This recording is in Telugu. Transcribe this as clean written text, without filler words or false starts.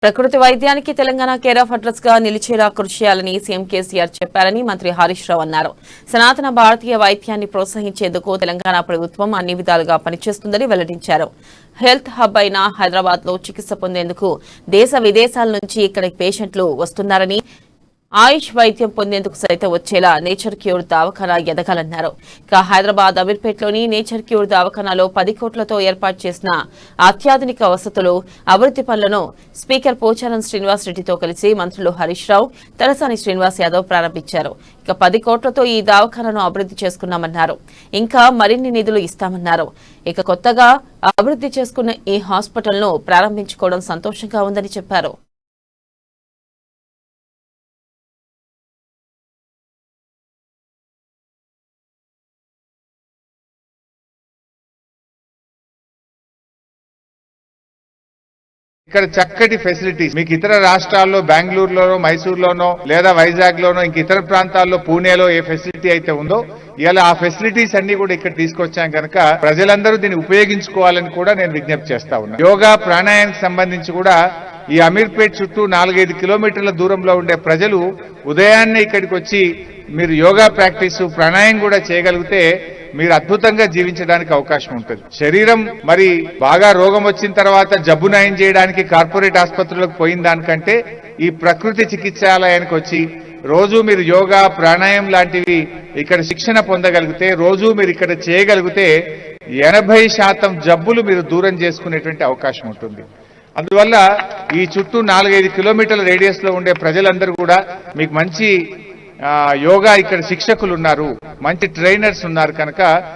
ప్రకృతి వైద్యానికి తెలంగాణ కేర్ ఆఫ్ అడ్రస్ గా నిలిచేలా కృషి చేయాలని సీఎం కేసీఆర్ చెప్పారని మంత్రి హరీష్ రావు అన్నారు. సనాతన భారతీయ వైద్యాన్ని ప్రోత్సహించేందుకు తెలంగాణ ప్రభుత్వం అన్ని విధాలుగా పనిచేస్తుందని వెల్లడించారు. హెల్త్ హబ్ అయిన హైదరాబాద్ లో చికిత్స పొందేందుకు దేశ విదేశాల నుంచి ఇక్కడికి పేషెంట్లు వస్తున్నారని, ఆయుష్ వైద్యం పొందేందుకు సైతం వచ్చేలా నేచర్ క్యూర్ దవాఖానా ఎదగాలన్నారు. ఇక హైదరాబాద్ అమీర్పేటలోని నేచర్ క్యూర్ దవాఖానాలో 10 కోట్లతో ఏర్పాటు చేసిన అత్యాధునిక వసతులు, అభివృద్ధి పనులను స్పీకర్ పోచారం శ్రీనివాస్ రెడ్డితో కలిసి మంత్రులు హరీష్ రావు, తలసాని శ్రీనివాస్ యాదవ్ ప్రారంభించారు. ఇక 10 కోట్లతో ఈ దవాఖానాను అభివృద్ధి చేసుకున్నామన్నారు. ఇంకా మరిన్ని నిధులు ఇస్తామన్నారు. ఇక కొత్తగా అభివృద్ధి చేసుకున్న ఈ హాస్పిటల్ను ప్రారంభించుకోవడం సంతోషంగా ఉందని చెప్పారు. ఇక్కడ చక్కటి ఫెసిలిటీస్ మీకు ఇతర రాష్ట్రాల్లో బెంగళూరులోనో, మైసూర్లోనో లేదా వైజాగ్ లోనో ఇంక ఇతర ప్రాంతాల్లో పూణేలో ఏ ఫెసిలిటీ అయితే ఉందో ఇలా ఆ ఫెసిలిటీస్ అన్ని కూడా ఇక్కడ తీసుకొచ్చాం కనుక ప్రజలందరూ దీన్ని ఉపయోగించుకోవాలని కూడా నేను విజ్ఞప్తి చేస్తా ఉన్నా. యోగా ప్రాణాయానికి సంబంధించి కూడా ఈ అమీర్పేట్ చుట్టూ 4-5 కిలోమీటర్ల దూరంలో ఉండే ప్రజలు ఉదయాన్నే ఇక్కడికి వచ్చి మీరు యోగా ప్రాక్టీస్ ప్రాణాయామం కూడా చేయగలిగితే మీరు అద్భుతంగా జీవించడానికి అవకాశం ఉంటుంది. శరీరం మరి బాగా రోగం వచ్చిన తర్వాత జబ్బు నయం చేయడానికి కార్పొరేట్ ఆసుపత్రులకు పోయిన దానికంటే ఈ ప్రకృతి చికిత్సాలయానికి వచ్చి రోజు మీరు యోగా ప్రాణాయామం లాంటివి ఇక్కడ శిక్షణ పొందగలిగితే, రోజు మీరు ఇక్కడ చేయగలిగితే 80% జబ్బులు మీరు దూరం చేసుకునేటువంటి అవకాశం ఉంటుంది. అందువల్ల ఈ చుట్టూ 4-5 కిలోమీటర్ల రేడియస్ లో ఉండే ప్రజలందరూ కూడా మీకు మంచి యోగా ఇక్కడ శిక్షకులు ఉన్నారు, మంచి ట్రైనర్స్ ఉన్నారు కనుక